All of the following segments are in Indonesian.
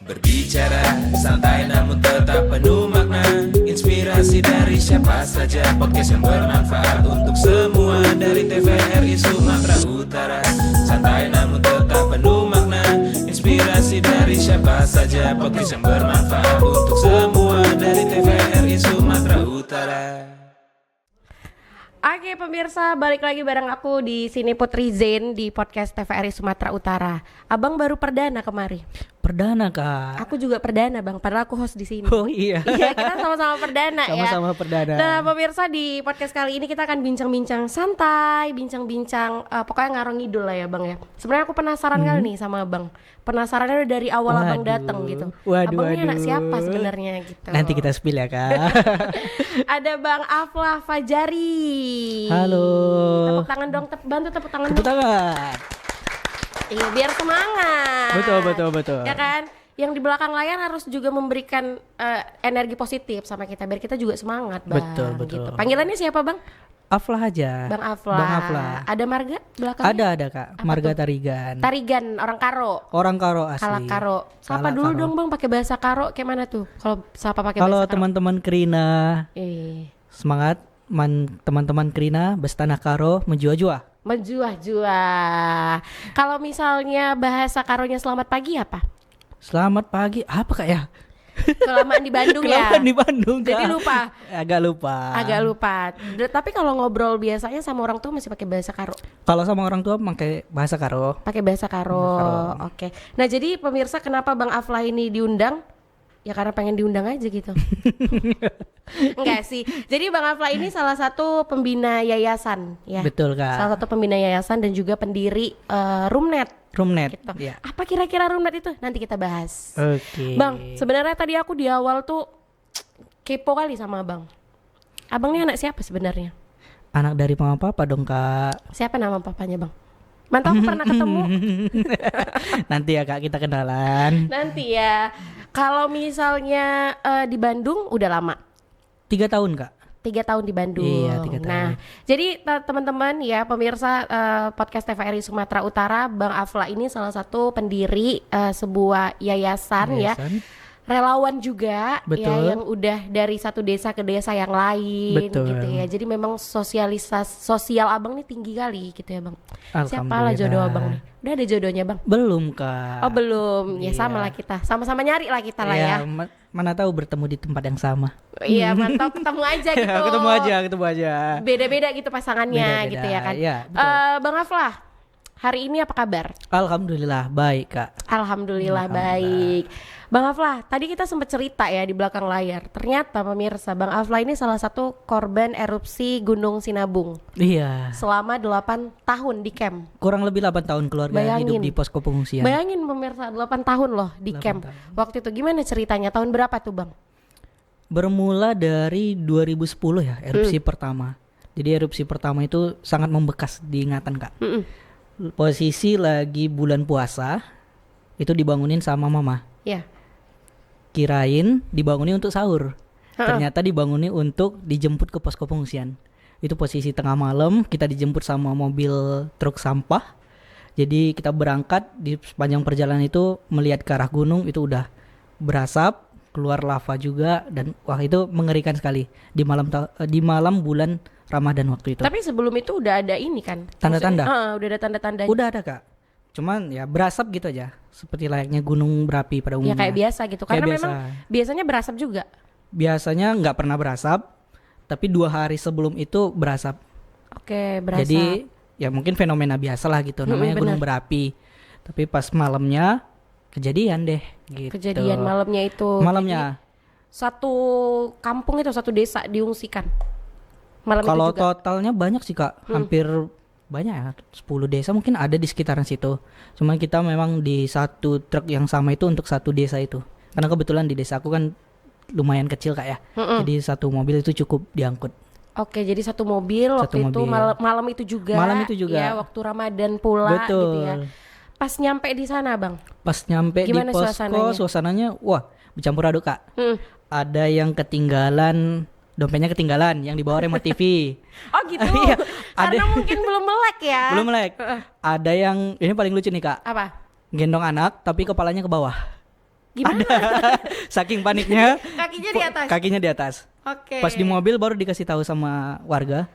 Berbicara santai namun tetap penuh makna. Inspirasi dari siapa saja. Podcast yang bermanfaat untuk semua. Dari TVRI Sumatera Utara. Santai namun tetap penuh makna. Inspirasi dari siapa saja. Podcast yang bermanfaat untuk semua. Dari TVRI Sumatera Utara. Oke pemirsa, balik lagi bareng aku di sini Putri Zain di podcast TVRI Sumatera Utara. Abang baru perdana kemari. Perdana kak. Aku juga perdana bang, padahal aku host di sini. Oh iya. Iya kita sama-sama perdana ya. Sama-sama perdana. Nah pemirsa, di podcast kali ini kita akan bincang-bincang santai, bincang-bincang pokoknya ngarang ngidul lah ya bang ya. Sebenarnya aku penasaran kali nih sama abang. Penasarannya udah dari awal abang datang gitu. Abangnya anak siapa sebenarnya gitu. Nanti kita spill ya kak. Ada Bang Aflah Fajari. Halo. Tepuk tangan dong, bantu tepuk tangan. Tepuk tangan. Iya biar semangat. Betul. Ya kan? Yang di belakang layar harus juga memberikan energi positif sama kita biar kita juga semangat bang. Betul. Gitu. Panggilannya siapa bang? Aflah aja. Bang Aflah. Ada marga belakangnya? Ada kak. Apa Marga tuh? Tarigan. Tarigan orang Karo. Orang Karo asli. Kalak Karo. Sapa Kalak dulu Karo. dong bang pakai bahasa Karo kayak mana tuh? Kalau sapa pakai bahasa Kalau Karo. teman-teman Krina semangat, teman-teman Krina bestana Karo menjua-jua. Menjuah-juah. Kalau misalnya bahasa Karonya selamat pagi apa? Selamat pagi. Apa kak ya? Kelamaan di Bandung ya. Kelamaan di Bandung kak. Jadi lupa. Agak lupa. Tapi kalau ngobrol biasanya sama orang tua masih pakai bahasa Karo. Kalau sama orang tua pakai bahasa Karo. Pakai bahasa Karo. Oke. Nah, jadi pemirsa kenapa Bang Aflah ini diundang? Ya karena pengen diundang aja gitu. Enggak sih. Jadi Bang Aflah ini salah satu pembina yayasan ya. Betul kak. Salah satu pembina yayasan dan juga pendiri Roomnet. Gitu. Ya. Apa kira-kira Roomnet itu? Nanti kita bahas. Oke. Bang, sebenarnya tadi aku di awal tuh kepo kali sama Abang. Abang ini anak siapa sebenarnya? Anak dari mama papa dong kak. Siapa nama papanya Bang? Mantap aku pernah ketemu. Nanti ya kak kita kenalan. Nanti ya. Kalau misalnya di Bandung udah lama. 3 tahun kak. 3 tahun di Bandung. Iya 3 tahun. Nah, jadi teman-teman ya pemirsa podcast TVRI Sumatera Utara, Bang Aflah ini salah satu pendiri sebuah yayasan ya. Relawan juga. Betul. Ya yang udah dari satu desa ke desa yang lain. Betul. Gitu ya. Jadi memang sosial abang nih tinggi kali gitu ya bang. Siapa lah Alhamdulillah. jodoh abang nih? Udah ada jodohnya bang? Belum kak. Oh belum. Ya Iya. sama lah kita. Sama-sama nyari lah kita lah ya. Mana tahu bertemu di tempat yang sama. Iya mantap, ketemu aja gitu. ketemu aja. Beda-beda gitu pasangannya. Beda-beda, gitu ya kan. iya, betul. Bang Aflah, hari ini apa kabar? Alhamdulillah baik kak. Alhamdulillah baik. Bang Aflah, tadi kita sempat cerita ya di belakang layar. Ternyata pemirsa, Bang Aflah ini salah satu korban erupsi Gunung Sinabung. Iya. Selama 8 tahun di camp. Kurang lebih 8 tahun keluarga Bayangin. hidup di posko pengungsian. Bayangin pemirsa, 8 tahun loh di 8 camp. tahun. Waktu itu gimana ceritanya? Tahun berapa tuh Bang? Bermula dari 2010 ya erupsi pertama. Jadi erupsi pertama itu sangat membekas di ingatan kak. Posisi lagi bulan puasa itu dibangunin sama mama. Ya. Kirain dibangunin untuk sahur. Ternyata dibangunin untuk dijemput ke posko pengungsian. Itu posisi tengah malam, kita dijemput sama mobil truk sampah. Jadi kita berangkat, di sepanjang perjalanan itu melihat ke arah gunung itu udah berasap, keluar lava juga, dan wah itu mengerikan sekali di malam bulan Ramadan waktu itu. Tapi sebelum itu udah ada ini kan? Tanda-tanda? Maksudnya, udah ada tanda-tanda. Udah ada kak. Cuman ya berasap gitu aja, seperti layaknya gunung berapi pada umumnya. Ya kayak biasa gitu. Karena Kayak memang biasanya berasap juga. Biasanya nggak pernah berasap, tapi 2 hari sebelum itu berasap. Oke, berasap. Jadi ya mungkin fenomena biasa lah gitu, namanya gunung berapi. Tapi pas malamnya kejadian deh gitu. Kejadian malamnya itu. Malamnya. Jadi, satu kampung itu, satu desa diungsikan. Malam Kalau itu juga. totalnya banyak sih kak, hampir banyak ya, 10 desa mungkin ada di sekitaran situ. Cuma kita memang di satu truk yang sama itu untuk satu desa itu. Karena kebetulan di desa aku kan lumayan kecil kak ya. Jadi satu mobil itu cukup diangkut. Oke, jadi satu mobil waktu itu malam itu juga. Malam itu juga. Ya, waktu Ramadan pula Betul. gitu ya. Pas nyampe di sana, Bang. Pas nyampe Gimana di posko suasananya wah bercampur aduk kak. Ada yang ketinggalan, dompetnya ketinggalan, yang dibawa remote TV. Oh gitu. Iya, Karena mungkin belum melek ya. Belum melek. Ada yang ini paling lucu nih kak. Apa? Gendong anak tapi kepalanya ke bawah. Gimana? Saking paniknya Kakinya di atas. kakinya di atas. Oke. Pas di mobil baru dikasih tahu sama warga,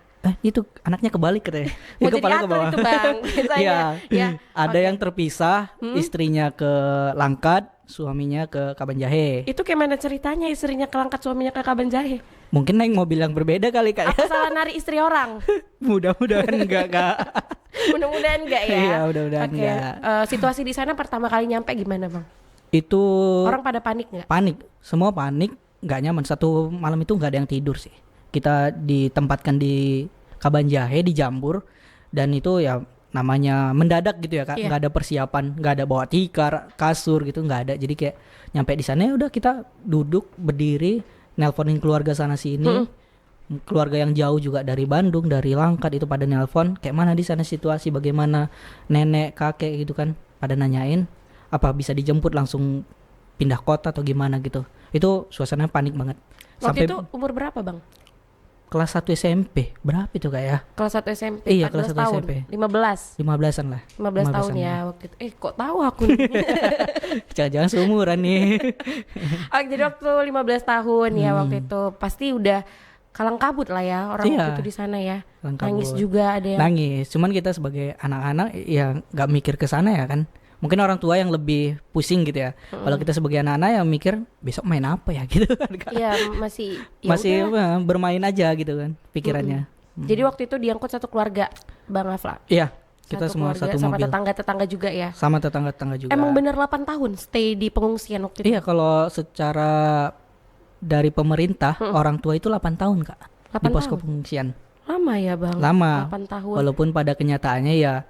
itu anaknya kebalik katanya. Mau Ya, jadi kepala ke aktor bawah. itu Bang. Biasanya. Iya. Ya. Ada Oke. yang terpisah, istrinya ke Langkat, suaminya ke Kabanjahe. Itu gimana ceritanya istrinya kelangkat suaminya ke Kabanjahe? Mungkin naik mobil yang berbeda kali Kak. Apa salah nari istri orang? Mudah-mudahan enggak Kak. Mudah-mudahan enggak ya. Iya, mudah-mudahan Oke. enggak. Situasi di sana pertama kali nyampe gimana Bang? Itu Orang pada panik nggak? panik, semua panik, nggak nyaman. Satu malam itu nggak ada yang tidur sih. Kita ditempatkan di Kabanjahe, di Jambur, dan itu ya namanya mendadak gitu ya Kak. Iya. Nggak ada persiapan, nggak ada bawa tikar, kasur gitu, nggak ada. Jadi kayak nyampe di sana ya udah kita duduk berdiri, nelponin keluarga sana sini. Keluarga yang jauh juga dari Bandung, dari Langkat itu pada nelpon, kayak mana di sana situasi, bagaimana nenek, kakek gitu kan, pada nanyain apa bisa dijemput langsung pindah kota atau gimana gitu. Itu suasananya panik banget. Waktu itu umur berapa Bang? Kelas 1 SMP. Berapa itu Kak ya? Kelas 1 SMP, Iya, 14 kelas 1 tahun. SMP. 15 15-an lah. 15 tahun 15-an ya waktu itu. Kok tahu aku nih? Jangan-jangan seumuran nih. Oh, jadi waktu 15 tahun ya waktu itu pasti udah kalang kabut lah ya orang Iya. waktu itu di sana ya. Kalang Nangis kabut. juga ada yang Nangis. Cuman kita sebagai anak-anak ya nggak mikir ke sana ya kan. Mungkin orang tua yang lebih pusing gitu ya. Kalau kita sebagai anak-anak yang mikir besok main apa ya gitu kan Kak. Iya masih ya Masih udah. bermain aja gitu kan pikirannya. Jadi waktu itu diangkut satu keluarga Bang Afla. Iya, kita semua keluarga satu sama mobil. tetangga-tetangga juga ya. Sama tetangga-tetangga juga. Emang bener 8 tahun stay di pengungsian waktu itu. Iya, kalau secara dari pemerintah orang tua itu 8 tahun Kak 8 di posko tahun? pengungsian. Lama ya Bang. Lama. 8 tahun. Walaupun pada kenyataannya ya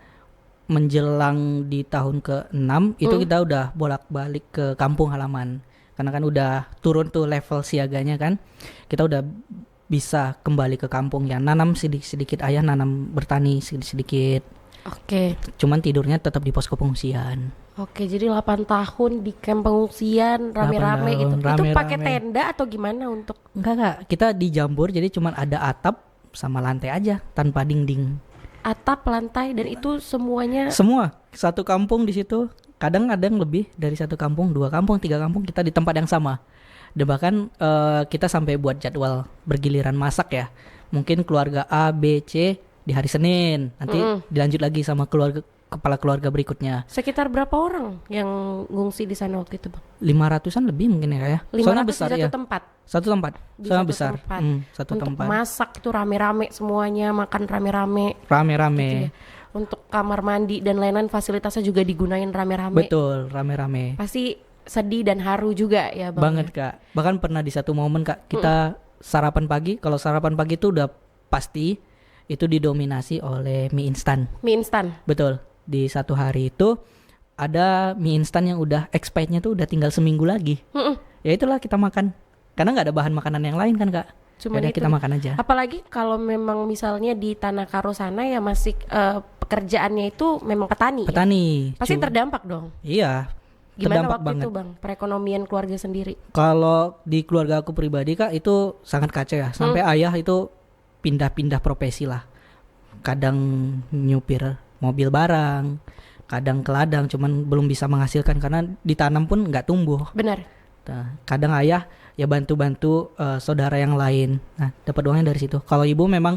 menjelang di tahun ke-6 itu kita udah bolak-balik ke kampung halaman. Karena kan udah turun tuh level siaganya kan. Kita udah bisa kembali ke kampung ya. Nanam sedikit-sedikit, ayah nanam bertani sedikit-sedikit. Oke. Cuman tidurnya tetap di posko pengungsian. Oke, jadi 8 tahun di kamp pengungsian rame-rame 8 gitu. tahun, Itu pakai rame-rame. tenda atau gimana untuk Enggak Kak, kita di Jambur jadi cuman ada atap sama lantai aja tanpa dinding. atap, lantai dan itu semuanya Semua satu kampung di situ. Kadang ada yang lebih dari satu kampung, 2 kampung, 3 kampung kita di tempat yang sama. Dan bahkan kita sampai buat jadwal bergiliran masak ya. Mungkin keluarga A, B, C di hari Senin. Nanti dilanjut lagi sama kepala keluarga berikutnya. sekitar berapa orang yang ngungsi di sana waktu itu Bang? 500-an lebih mungkin ya Kak ya. 500 Soalnya di besar satu ya. tempat. Satu tempat. Di Soalnya satu besar. tempat. Satu Untuk tempat. masak itu rame-rame semuanya, makan rame-rame. Rame-rame. Gitu ya. Untuk kamar mandi dan lain-lain fasilitasnya juga digunain rame-rame. Betul, rame-rame. Pasti sedih dan haru juga ya Bang. Banget Kak. Bahkan pernah di satu momen Kak, kita sarapan pagi. Kalau sarapan pagi itu udah pasti itu didominasi oleh mie instan. Mie instan. Betul. Di satu hari itu ada mie instan yang udah expirednya tuh udah tinggal seminggu lagi. Ya itulah kita makan. Karena nggak ada bahan makanan yang lain kan Kak. Cuma Yaudah, itu. kita makan aja. Apalagi kalau memang misalnya di Tanah Karo sana ya masih pekerjaannya itu memang petani. Ya? Petani. Pasti terdampak dong. Iya. Gimana Terdampak waktu banget. itu Bang? Perekonomian keluarga sendiri. Kalau di keluarga aku pribadi Kak itu sangat kacau ya. Sampai ayah itu pindah-pindah profesi lah. Kadang nyupir mobil barang, kadang ke ladang, cuman belum bisa menghasilkan karena ditanam pun nggak tumbuh. Benar. Nah, kadang ayah ya bantu-bantu saudara yang lain. Nah, dapat uangnya dari situ. Kalau ibu memang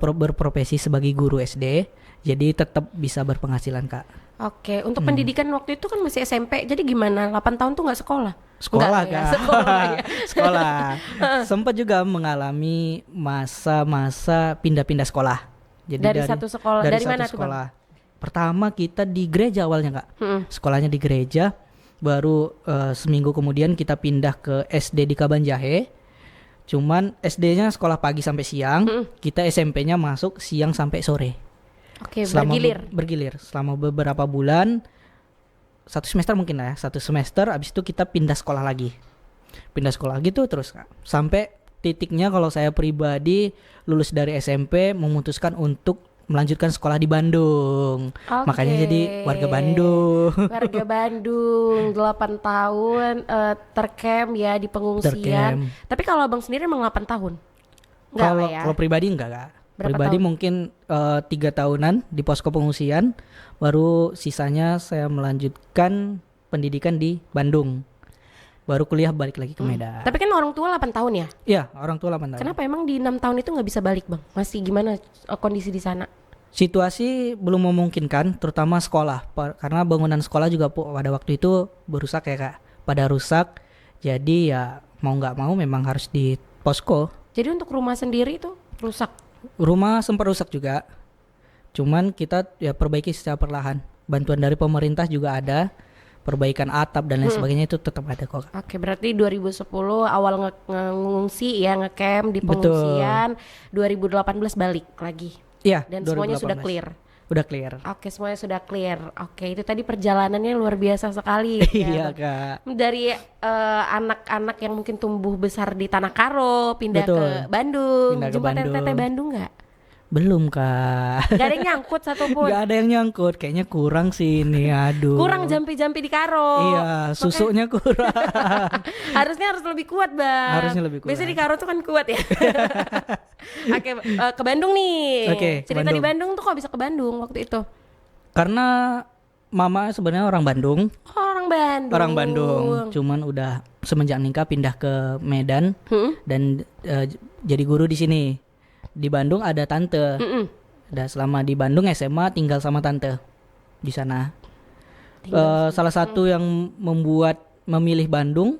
berprofesi sebagai guru SD, jadi tetap bisa berpenghasilan Kak. Oke, untuk pendidikan waktu itu kan masih SMP. Jadi gimana? 8 tahun tuh nggak sekolah? Sekolah Nggak, ya, Kak. sekolah ya. Sekolah. Sempat juga mengalami masa-masa pindah-pindah sekolah. Jadi Dari satu sekolah. Dari satu mana tuh, Bang? sekolah. Pertama kita di gereja awalnya Kak. Sekolahnya di gereja. Baru seminggu kemudian kita pindah ke SD di Kabanjahe. Cuman SD-nya sekolah pagi sampai siang. Kita SMP-nya masuk siang sampai sore. Oke, Selama bergilir. selama beberapa bulan, 1 semester mungkin lah ya, 1 semester. Abis itu kita pindah sekolah lagi gitu terus Kak. Sampai titiknya kalau saya pribadi lulus dari SMP memutuskan untuk melanjutkan sekolah di Bandung. Makanya jadi warga Bandung. Warga Bandung 8 tahun tercamp ya di pengungsian. Tercamp. Tapi kalau Abang sendiri emang 8 tahun? Enggak lah ya. Kalau pribadi enggak Kak. Berapa Pribadi tahun? mungkin 3 tahunan di posko pengungsian, baru sisanya saya melanjutkan pendidikan di Bandung. baru kuliah balik lagi ke Medan. Tapi kan orang tua 8 tahun ya? Iya, orang tua 8 tahun. Kenapa emang di 6 tahun itu nggak bisa balik bang? Masih gimana kondisi di sana? Situasi belum memungkinkan, terutama sekolah, karena bangunan sekolah juga pada waktu itu berusak ya kak, pada rusak. Jadi ya mau nggak mau memang harus di posko. Jadi untuk rumah sendiri itu rusak? Rumah sempat rusak juga, cuman kita ya perbaiki secara perlahan. Bantuan dari pemerintah juga ada, perbaikan atap dan lain sebagainya itu tetap ada kok. Oke, berarti 2010 awal ngungsi ya, ngecamp di pengungsian. Betul. 2018 balik lagi. Iya. Dan 2018. semuanya sudah clear. Udah clear. Oke, semuanya sudah clear. Oke, itu tadi perjalanannya luar biasa sekali. Iya ya, kak. Dari anak-anak yang mungkin tumbuh besar di Tanah Karo pindah Betul. ke Bandung. Pindah ke Jumpa Bandung. teteh Bandung nggak? Belum kak. Gak ada yang nyangkut satupun. Gak ada yang nyangkut, kayaknya kurang sih ini, aduh. Kurang jampi-jampi di Karo. Iya, susunya kurang. Harusnya harus lebih kuat bang. Harusnya lebih kuat. Biasanya di Karo tuh kan kuat ya. Oke, ke Bandung nih. Oke, Cerita di Bandung. Bandung tuh kok bisa ke Bandung waktu itu? Karena mama sebenarnya orang Bandung. Oh, orang Bandung. Orang Bandung, cuman udah semenjak nikah pindah ke Medan dan jadi guru di sini. Di Bandung ada tante. Dan selama di Bandung SMA tinggal sama tante di sana. Salah satu yang membuat memilih Bandung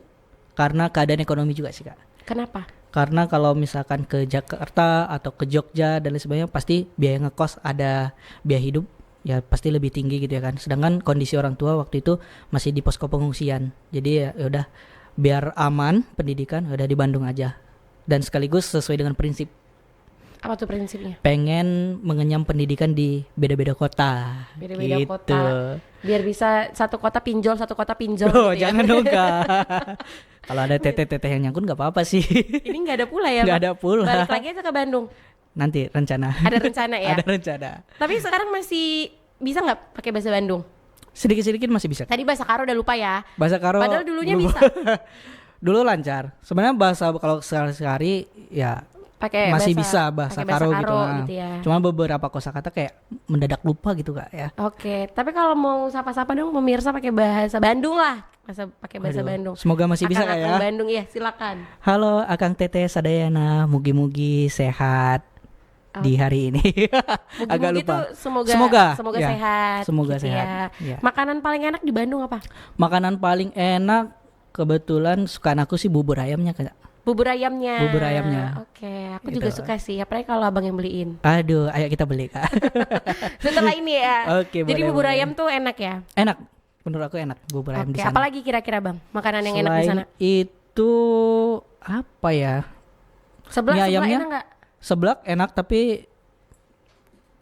karena keadaan ekonomi juga sih kak. Kenapa? Karena kalau misalkan ke Jakarta atau ke Jogja dan lain sebagainya pasti biaya ngekos, ada biaya hidup ya pasti lebih tinggi gitu ya kan. Sedangkan kondisi orang tua waktu itu masih di posko pengungsian. Jadi ya udah biar aman pendidikan udah di Bandung aja. Dan sekaligus sesuai dengan prinsip, Apa tuh prinsipnya? pengen mengenyam pendidikan di beda-beda kota. Beda-beda gitu. kota. Biar bisa satu kota pinjol, satu kota pinjol Oh, gitu ya. jangan dong kak. Kalau ada teteh-teteh yang nyangkut nggak apa-apa sih. Ini nggak ada pula ya? Nggak Bang? ada pula. Balik lagi aja ke Bandung. Nanti rencana. Ada rencana ya? Ada rencana. Tapi sekarang masih bisa nggak pakai bahasa Bandung? Sedikit-sedikit masih bisa. Tadi bahasa Karo udah lupa ya. Bahasa Karo. Padahal dulunya belum. bisa. Dulu lancar. Sebenarnya bahasa kalau sekali-sekali ya Pakai masih bisa bahasa pakai Karo gitu. gitu ya. Cuma beberapa kosakata kayak mendadak lupa gitu kak ya. Oke, tapi kalau mau sapa-sapa dong pemirsa pakai bahasa Bandung lah. Pakai bahasa Aduh, Bandung. semoga masih bisa kak Akang-akang ya. Bandung ya, silakan. Halo Akang Teteh Sadayana, mugi-mugi sehat di hari ini. Agak Mugi-mugi lupa. tuh semoga ya, sehat. Semoga gitu sehat. ya. Ya. Makanan paling enak di Bandung apa? Makanan paling enak kebetulan sukaan aku sih bubur ayamnya kak. Bubur ayamnya. Bubur ayamnya. Oke, aku Gitu. juga suka sih. Apalagi kalau abang yang beliin. Aduh, ayo kita beli kak. Setelah ini ya. Oke, Jadi boleh, bubur boleh. ayam tuh enak ya. Enak, menurut aku enak bubur ayam di Oke, sana. apalagi kira-kira bang makanan yang enak di Selain sana? itu apa ya? Sebelah Mie ayamnya? enak nggak? Seblak enak tapi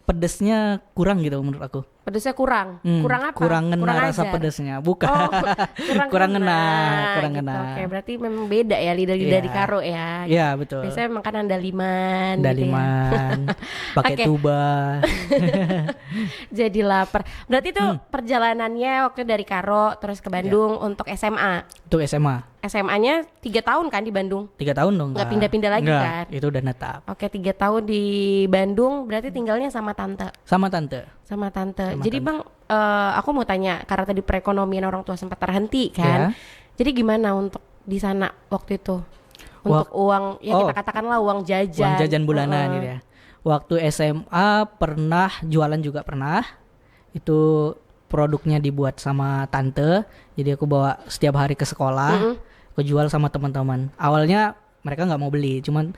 pedesnya kurang gitu menurut aku. Pedesnya kurang. Hmm, Kurang apa? Kurang ngena rasa ajar? pedesnya. Bukan. Oh, Kurang ngena, kurang gitu. ngena. Oke, berarti memang beda ya lidah-lidah Iya. di Karo ya. Iya, betul. Biasanya makanan daliman. Gitu ya. Daliman, pakai Oke. tuba. Jadi lapar. Berarti itu perjalanannya waktu dari Karo terus ke Bandung untuk SMA. Untuk SMA. SMA-nya 3 tahun kan di Bandung? 3 tahun dong. Nggak Kak. pindah-pindah lagi Nggak, kan? itu udah netap. Oke, 3 tahun di Bandung berarti tinggalnya sama tante. Sama tante. Sama tante. Sama Jadi tante. bang, aku mau tanya karena tadi perekonomian orang tua sempat terhenti kan. Ya. Jadi gimana untuk di sana waktu itu? Untuk uang, ya kita katakanlah uang jajan. Uang jajan bulanan gitu ya. Waktu SMA pernah jualan juga pernah. Itu produknya dibuat sama tante. Jadi aku bawa setiap hari ke sekolah. Aku jual sama teman-teman. Awalnya mereka nggak mau beli, cuman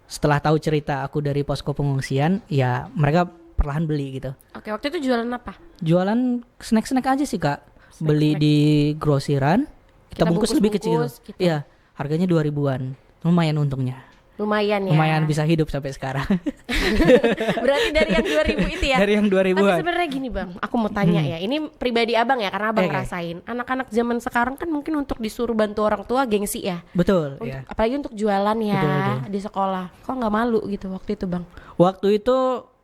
setelah tahu cerita aku dari posko pengungsian, ya mereka perlahan beli gitu. Oke, waktu itu jualan apa? Jualan snack-snack aja sih kak. Beli di grosiran. Kita bungkus lebih kecil. bungkus-bungkus gitu. Iya, harganya 2.000-an. Lumayan untungnya. Lumayan ya. Lumayan bisa hidup sampai sekarang. Berarti dari yang 2000 itu ya. Dari yang Tapi 2000-an. sebenarnya gini bang, aku mau tanya ya. Ini pribadi abang ya, karena abang Oke. ngerasain. Anak-anak zaman sekarang kan mungkin untuk disuruh bantu orang tua gengsi ya. Betul, Untuk, ya. apalagi untuk jualan ya Betul. di sekolah. Kok nggak malu gitu waktu itu bang? Waktu itu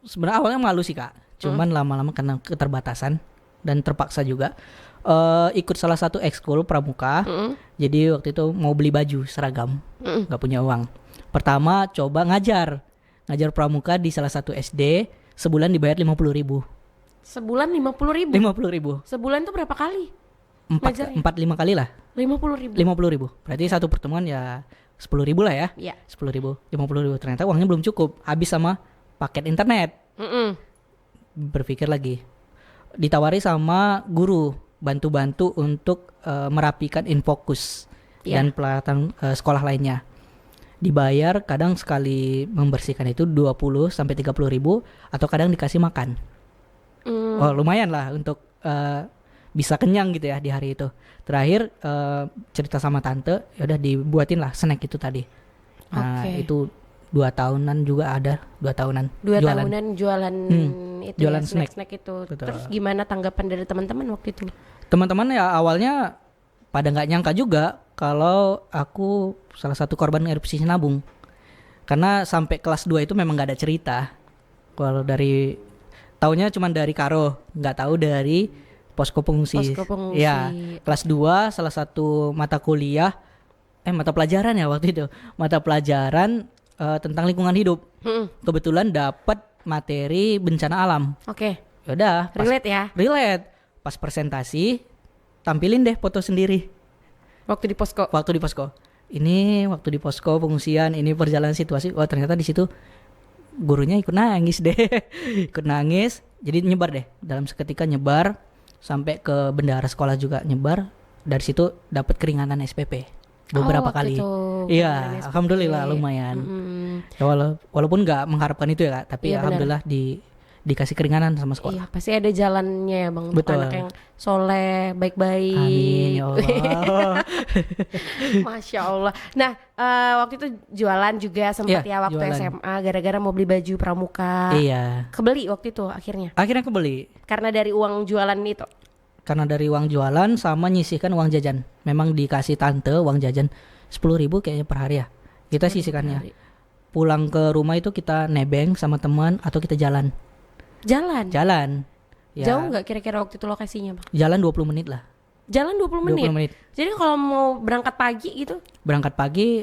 sebenarnya awalnya malu sih kak. Cuman lama-lama karena keterbatasan dan terpaksa juga ikut salah satu ekskul pramuka. Jadi waktu itu mau beli baju seragam, nggak punya uang. Pertama coba ngajar pramuka di salah satu SD, sebulan dibayar 50.000. Sebulan 50.000. 50.000. Sebulan tuh berapa kali? 4-5 kali lah. 50.000. 50.000. Berarti satu pertemuan ya 10.000 lah ya. Iya. 10.000, 50.000. Ternyata uangnya belum cukup, habis sama paket internet. Berpikir lagi, ditawari sama guru bantu-bantu untuk merapikan Infokus dan peralatan sekolah lainnya. Dibayar kadang sekali membersihkan itu 20 sampai 30.000 atau kadang dikasih makan. Oh, lumayan lah untuk bisa kenyang gitu ya di hari itu. Terakhir cerita sama tante, ya udah dibuatin lah snack itu tadi. Nah, itu 2 tahunan juga ada, 2 tahunan. 2 tahunan jualan itu jualan ya, snack itu. Betul. Terus gimana tanggapan dari teman-teman waktu itu? Teman-teman ya awalnya pada nggak nyangka juga kalau aku salah satu korban erupsi Sinabung. Karena sampai kelas 2 itu memang nggak ada cerita. Kalau dari taunya cuma dari Karo, nggak tahu dari posko pengungsi. Ya, kelas 2 salah satu mata kuliah mata pelajaran ya waktu itu. Mata pelajaran tentang lingkungan hidup. Kebetulan dapat materi bencana alam. Oke. Yaudah, relate ya. Relate. Pas presentasi tampilin deh foto sendiri. Waktu di posko. Ini waktu di posko pengungsian, ini perjalanan situasi. Oh, ternyata di situ gurunya ikut nangis deh. Ikut nangis. Jadi nyebar deh. Dalam seketika nyebar sampai ke bendahara sekolah juga nyebar. Dari situ dapat keringanan SPP beberapa kali. Iya, alhamdulillah lumayan. Ya, walaupun nggak mengharapkan itu ya Kak, tapi alhamdulillah dikasih keringanan sama sekolah. Iya, pasti ada jalannya ya Bang. Betul. Anak yang soleh, baik-baik. Amin ya Allah. Masya Allah. Nah, waktu itu jualan juga sempat ya waktu jualan. SMA gara-gara mau beli baju pramuka. Iya. Kebeli waktu itu akhirnya. Akhirnya kebeli. Karena dari uang jualan itu. Karena dari uang jualan sama nyisihkan uang jajan. Memang dikasih tante uang jajan 10.000 kayaknya per hari ya. Kita sisihkannya. Pulang ke rumah itu kita nebeng sama teman atau kita jalan. Jalan. Ya. Jauh nggak kira-kira waktu itu lokasinya Bang? Jalan 20 menit lah. Jalan 20 menit? Jadi kalau mau berangkat pagi gitu? Berangkat pagi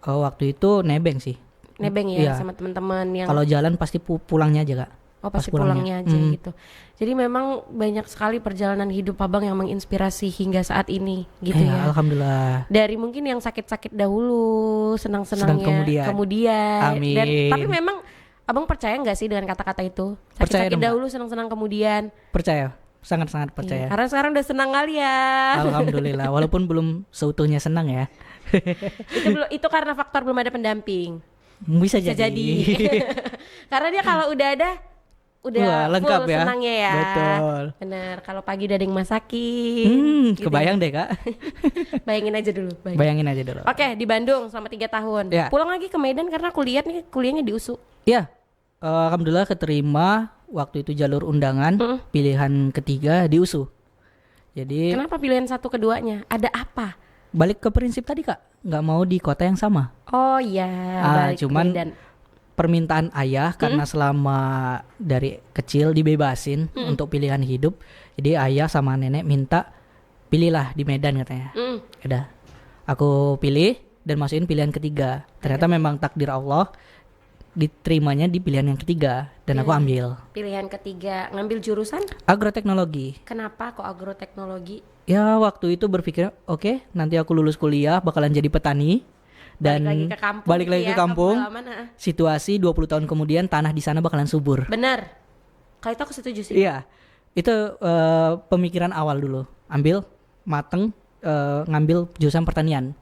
waktu itu nebeng sih. Nebeng ya sama teman-teman yang. Kalau jalan pasti pulangnya aja Kak. Oh pasti pulangnya aja gitu. Jadi memang banyak sekali perjalanan hidup Abang yang menginspirasi hingga saat ini gitu ya. Alhamdulillah. Dari mungkin yang sakit-sakit dahulu, senang-senangnya kemudian. Amin. Tapi memang Abang percaya nggak sih dengan kata-kata itu? Sakit-sakit dahulu, senang-senang kemudian. Percaya, sangat-sangat percaya. Karena sekarang udah senang kali ya. Alhamdulillah, walaupun belum seutuhnya senang ya. Itu karena faktor belum ada pendamping. Bisa jadi. Karena dia kalau udah ada udah lengkap full ya. Senangnya ya. Betul. Benar. Kalau pagi udah ada yang masakin. Gitu kebayang deh Kak. Bayangin aja dulu. Oke, di Bandung selama 3 tahun. Ya. Pulang lagi ke Medan karena kuliahnya di USU. Iya. Alhamdulillah keterima waktu itu jalur undangan pilihan ketiga di USU. Jadi. Kenapa pilihan 1 keduanya? Ada apa? Balik ke prinsip tadi Kak, nggak mau di kota yang sama. Oh iya. Balik cuman. Medan. Permintaan ayah karena selama dari kecil dibebasin untuk pilihan hidup, jadi ayah sama nenek minta pilihlah di Medan katanya. Udah, aku pilih dan masukin pilihan ketiga. Ternyata memang takdir Allah diterimanya di pilihan yang ketiga dan aku ambil. Pilihan ketiga ngambil jurusan? Agroteknologi. Kenapa kok agroteknologi? Ya waktu itu berpikir oke, nanti aku lulus kuliah bakalan jadi petani. Dan balik lagi ke kampung, situasi 20 tahun kemudian tanah di sana bakalan subur. Benar. Kalau itu aku setuju sih. Iya. Itu pemikiran awal dulu. Ambil mateng ngambil jurusan pertanian.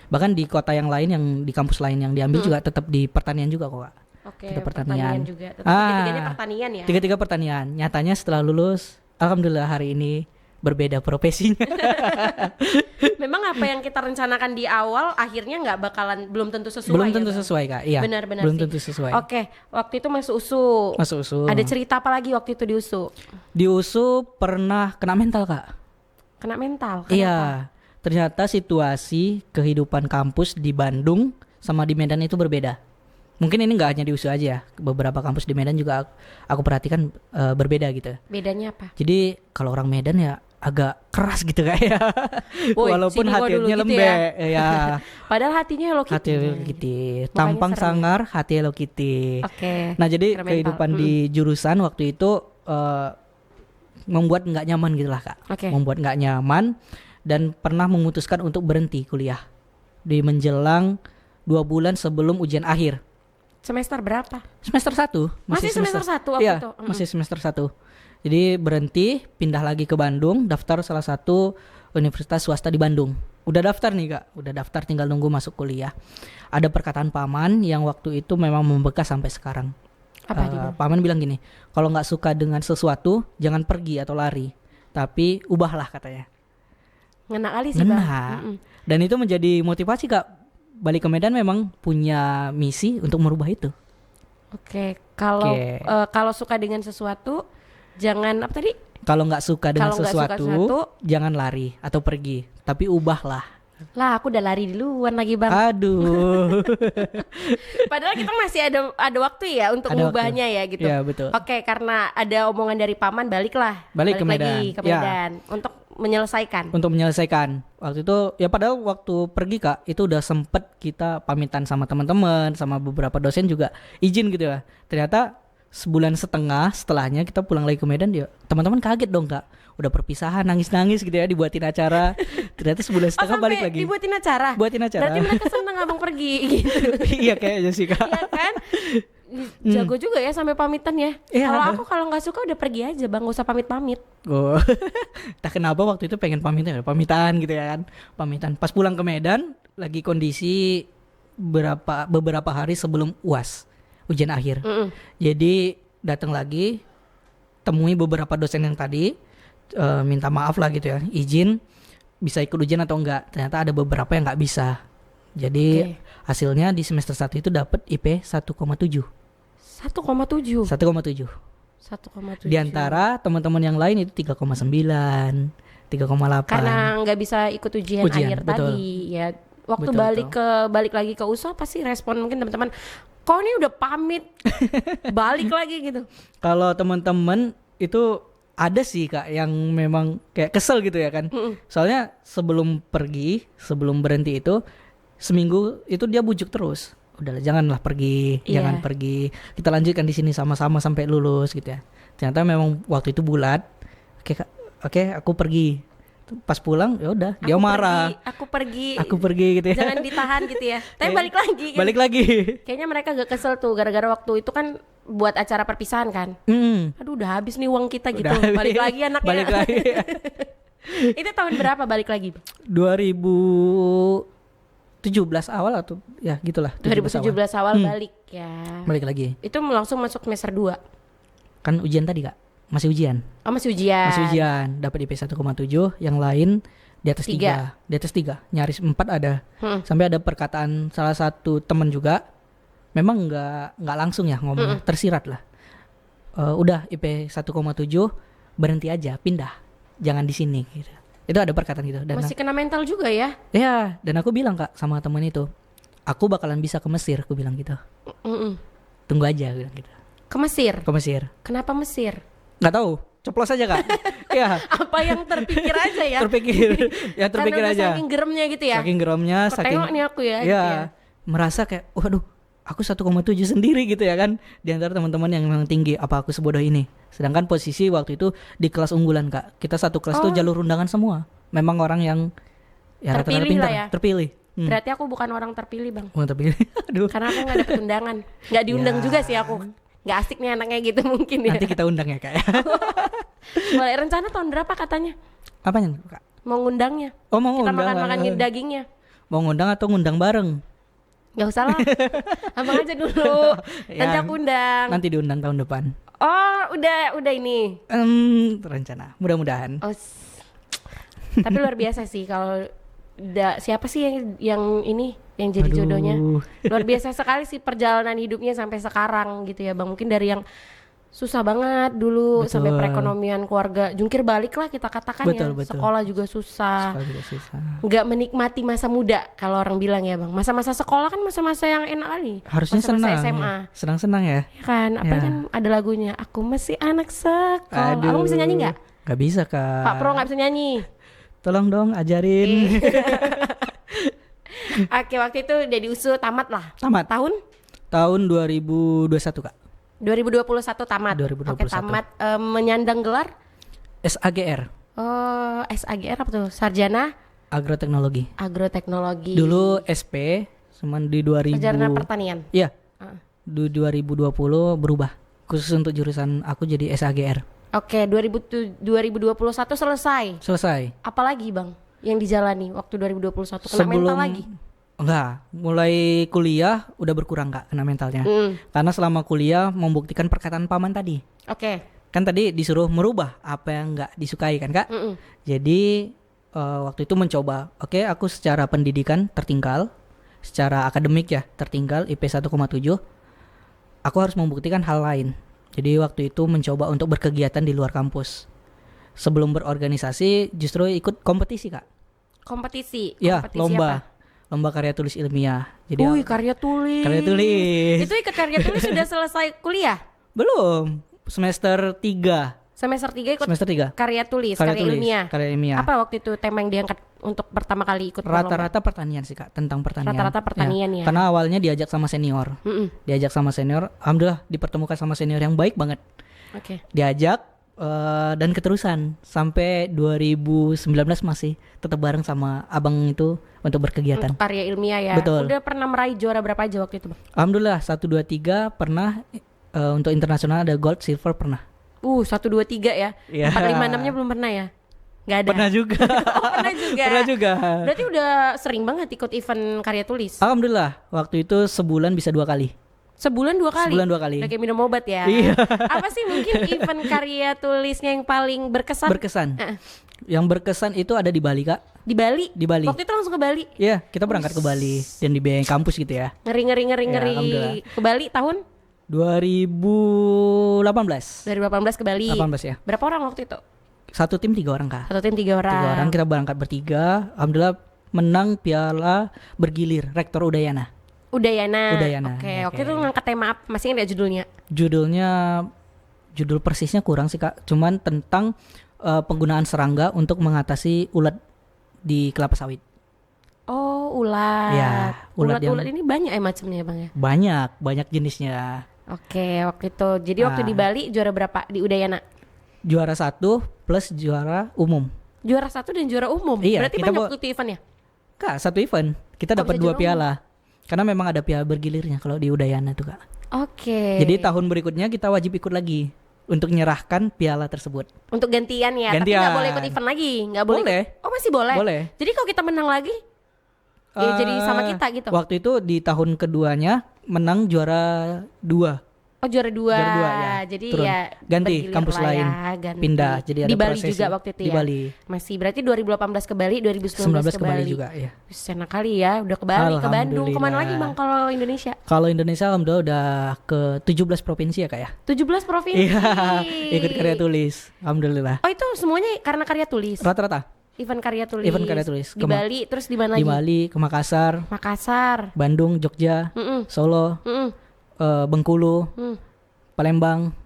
Bahkan di kota yang lain, yang di kampus lain yang diambil juga tetap di pertanian juga kok Kak. Oke, pertanian juga. Tiga-tiganya pertanian ya. Tiga-tiga pertanian. Nyatanya setelah lulus, alhamdulillah hari ini berbeda profesinya. Memang apa yang kita rencanakan di awal akhirnya belum tentu sesuai. Belum tentu sesuai Kak. Iya. Benar-benar belum tentu sesuai. Oke, waktu itu masuk USU. Ada cerita apa lagi waktu itu di USU? Di USU pernah kena mental Kak. Kena mental? Kenapa? Iya. Ternyata situasi kehidupan kampus di Bandung sama di Medan itu berbeda. Mungkin ini nggak hanya di USU aja, beberapa kampus di Medan juga aku perhatikan berbeda gitu. Bedanya apa? Jadi kalau orang Medan ya agak keras gitu kayak. Walaupun hatinya lembek gitu ya. Padahal hatinya Hello Kitty. Hati Hello Kitty. Tampang sangar, hati Hello Kitty. Oke. Nah jadi kehidupan di jurusan waktu itu membuat nggak nyaman gitulah Kak. Membuat nggak nyaman dan pernah memutuskan untuk berhenti kuliah di menjelang 2 bulan sebelum ujian akhir. Semester berapa? Semester 1. Masih semester 1 waktu itu? Masih semester 1. Jadi berhenti, pindah lagi ke Bandung, daftar salah satu universitas swasta di Bandung. Udah daftar nih Kak, udah daftar tinggal nunggu masuk kuliah. Ada perkataan paman yang waktu itu memang membekas sampai sekarang. Apa paman bilang gini, kalau nggak suka dengan sesuatu, jangan pergi atau lari, tapi ubahlah katanya. Ngena kali sih Bang. Dan itu menjadi motivasi Kak. Balik ke Medan memang punya misi untuk merubah itu. Oke, kalau suka dengan sesuatu jangan apa tadi? Kalau nggak suka dengan Kalau nggak suka sesuatu, jangan lari atau pergi, tapi ubahlah. Lah, aku udah lari duluan lagi Bang. Aduh. Padahal kita masih ada waktu ya untuk mengubahnya ya gitu. Iya, betul. Oke, karena ada omongan dari paman, balik ke Medan. lagi ke Medan untuk menyelesaikan. Waktu itu ya padahal waktu pergi Kak, itu udah sempet kita pamitan sama teman-teman, sama beberapa dosen juga izin gitu ya. Ternyata sebulan setengah setelahnya kita pulang lagi ke Medan, ya teman-teman kaget dong Kak. Udah perpisahan, nangis-nangis gitu ya, dibuatin acara. Ternyata sebulan setengah balik lagi. Dibuatin acara? Berarti mereka seneng abang pergi gitu. Iya kayaknya sih Kak. Iya kan? Jago juga ya sampai pamitan ya. Kalau aku nggak suka udah pergi aja Bang, gak usah pamit-pamit. Oh. Tak kenapa waktu itu pengen pamitan gitu ya kan. Pamitan. Pas pulang ke Medan lagi kondisi beberapa hari sebelum UAS, ujian akhir. Jadi datang lagi, temui beberapa dosen yang tadi, minta maaf lah gitu ya, izin bisa ikut ujian atau enggak. Ternyata ada beberapa yang nggak bisa. Jadi hasilnya di semester 1 itu dapat IP 1,7. 1,7. Di antara teman-teman yang lain itu 3,9, 3,8. Karena nggak bisa ikut ujian akhir betul. tadi ya. Waktu Betul. balik lagi ke USO pasti respon mungkin teman-teman, kok ini udah pamit balik lagi gitu. Kalau teman-teman itu ada sih Kak yang memang kayak kesel gitu ya kan. Soalnya sebelum berhenti itu seminggu itu dia bujuk terus, udahlah janganlah pergi, jangan pergi, kita lanjutkan di sini sama-sama sampai lulus gitu ya. Ternyata memang waktu itu bulat. Oke, aku pergi. Pas pulang ya udah dia marah. Aku pergi gitu ya. Jangan ditahan gitu ya. Tapi balik lagi. Gitu. Balik lagi. Kayaknya mereka gak kesel tuh gara-gara waktu itu kan buat acara perpisahan kan. Aduh udah habis nih uang kita gitu. Balik lagi anaknya. Balik lagi. Itu tahun berapa balik lagi? 2017 awal atau ya gitulah. 2017 awal balik ya. Balik lagi. Itu langsung masuk semester 2. Kan ujian tadi Kak. Masih ujian. Oh masih ujian. Dapat IP 1,7, yang lain di atas 3. Di atas 3, nyaris 4 ada. Sampai ada perkataan salah satu teman juga, memang enggak langsung ya ngomong, tersirat lah. Udah IP 1,7, berhenti aja, pindah. Jangan di sini gitu. Itu ada perkataan gitu. Dan masih kena mental juga ya? Iya, dan aku bilang Kak sama teman itu, aku bakalan bisa ke Mesir, aku bilang gitu. Tunggu aja, aku bilang gitu. Ke Mesir? Ke Mesir. Kenapa Mesir? Nggak tahu, ceplos aja Kak. Iya. Apa yang terpikir aja ya? terpikir karena aja. Saking geremnya gitu ya? Saking geremnya, tengok nih aku ya. Iya, gitu ya? merasa kayak, waduh, aku 1,7 sendiri gitu ya kan. Di antara teman-teman yang memang tinggi, apa aku sebodoh ini? Sedangkan posisi waktu itu di kelas unggulan Kak. Kita satu kelas tuh jalur undangan semua. Memang orang yang ya rata-rata pintar, ya? Terpilih. Berarti aku bukan orang terpilih Bang. Bukan terpilih. Aduh. Karena aku gak dapet undangan. Gak diundang juga sih aku. Gak asik nih anaknya gitu mungkin ya. Nanti kita undang ya Kak ya. Boleh, rencana tahun berapa katanya? Apanya Kak? Mau ngundangnya. Oh mau kita ngundang. Kita makan dagingnya. Mau ngundang atau ngundang bareng? Gak usah lah. Abang aja dulu. Nanti aku undang. Nanti diundang tahun depan. Oh udah ini. Rencana. Mudah-mudahan. Tapi luar biasa sih kalau siapa sih yang ini yang jadi jodohnya. Luar biasa sekali sih perjalanan hidupnya sampai sekarang gitu ya Bang. Mungkin dari yang susah banget dulu sampai perekonomian keluarga jungkir balik lah kita katakan ya. Sekolah juga susah. Nggak menikmati masa muda kalau orang bilang ya Bang. Masa-masa sekolah kan masa-masa yang enak kali. Harusnya masa-masa senang. SMA. Senang-senang ya. Ya kan, kan ada lagunya. Aku masih anak sekolah. Kamu bisa nyanyi nggak? Nggak bisa Kak. Pak Pro nggak bisa nyanyi. Tolong dong ajarin. Oke, waktu itu udah diusut tamat lah. Tamat. Tahun 2021 Kak. 2021 tamat. 2021. Oke, tamat menyandang gelar SAGR. Oh, SAGR apa tuh? Sarjana Agroteknologi. Agroteknologi. Dulu SP, cuman di 2000. Sarjana pertanian. Iya. Di 2020 berubah. Khusus untuk jurusan aku jadi SAGR. Oke, 2021 selesai. Selesai. Apalagi Bang yang dijalani waktu 2021? Kena mental lagi? Enggak, mulai kuliah udah berkurang Kak kena mentalnya. Karena selama kuliah membuktikan perkataan paman tadi. Oke. Kan tadi disuruh merubah apa yang nggak disukai kan Kak. Jadi waktu itu mencoba, oke, aku secara pendidikan tertinggal, secara akademik ya tertinggal IP 1,7. Aku harus membuktikan hal lain. Jadi waktu itu mencoba untuk berkegiatan di luar kampus. Sebelum berorganisasi justru ikut kompetisi Kak. Kompetisi? Ya, Kompetisi lomba. apa? Lomba karya tulis ilmiah. Jadi karya tulis. Karya tulis. Itu ikut karya tulis sudah selesai kuliah? Belum. Semester 3. Semester 3 ikut Semester 3. karya tulis, karya ilmiah. Karya ilmiah. Apa waktu itu tema yang diangkat untuk pertama kali ikut lomba? Rata-rata pertanian sih Kak, tentang pertanian. Rata-rata pertanian ya. Karena awalnya diajak sama senior. Diajak sama senior, alhamdulillah dipertemukan sama senior yang baik banget. Oke. Diajak dan keterusan sampai 2019 masih tetap bareng sama abang itu untuk berkegiatan. Untuk karya ilmiah ya. Betul. Udah pernah meraih juara berapa aja waktu itu Bang? Alhamdulillah 1, 2, 3 pernah. Untuk internasional ada gold, silver pernah. 1, 2, 3 ya. Yeah. 4, 5, 6-nya belum pernah ya? Gak ada? Pernah juga. Oh, pernah juga. Pernah juga. Berarti udah sering banget ikut event karya tulis? Alhamdulillah waktu itu sebulan bisa 2 kali. Sebulan 2 kali? Sebulan 2 kali. Udah kayak minum obat ya? Iya. Apa sih mungkin event karya tulisnya yang paling berkesan? Berkesan. Yang berkesan itu ada di Bali Kak. Di Bali? Di Bali. Waktu itu langsung ke Bali? Iya, kita berangkat ke Bali dan dibiayain kampus gitu ya. Ngeri. Ya, alhamdulillah. Ke Bali tahun? 2018. 2018 ke Bali. 18 ya. Berapa orang waktu itu? Satu tim 3 orang Kak. Satu tim 3 orang. 3 orang, kita berangkat bertiga. Alhamdulillah menang piala bergilir Rektor Udayana. Udayana. Oke. Oke, itu ngangkat tema apa? Masih ingat judulnya? Judul persisnya kurang sih Kak. Cuman tentang penggunaan serangga untuk mengatasi ulat di kelapa sawit. Oh, ulat. Ya, ulat Ulat ini banyak macamnya Bang ya? Banyak jenisnya. Oke, waktu itu. Jadi waktu di Bali juara berapa di Udayana? Juara 1 plus juara umum. Juara 1 dan juara umum. Iya, berarti kita banyak tuh eventnya. Kak, satu event kita dapat 2 piala. Karena memang ada piala bergilirnya kalau di Udayana tuh Kak. Oke. Jadi tahun berikutnya kita wajib ikut lagi untuk menyerahkan piala tersebut. Untuk gantian ya. Tapi nggak boleh ikut event lagi, nggak boleh. Boleh. Oh masih boleh. Boleh. Jadi kalau kita menang lagi, ya jadi sama kita gitu. Waktu itu di tahun keduanya menang juara 2. Oh juara 2 ya. Jadi Turun. ya Ganti bergilir kampus lah lain. ganti. Pindah. Jadi ada di Bali prosesi. juga waktu itu di ya. Bali. Masih berarti 2018 ke Bali, 2019 ke Bali juga ya. Enak kali ya, udah ke Bali, ke Bandung. Kemana lagi Bang kalau Indonesia? Kalau Indonesia alhamdulillah udah ke 17 provinsi ya Kak ya. 17 provinsi. Iya, ikut karya tulis. Alhamdulillah. Oh itu semuanya karena karya tulis. Rata-rata. Event karya tulis. Event karya tulis. Di Bali, terus di mana lagi? Di Bali, ke Makassar, Makassar, Bandung, Jogja, Solo, Bengkulu, Palembang,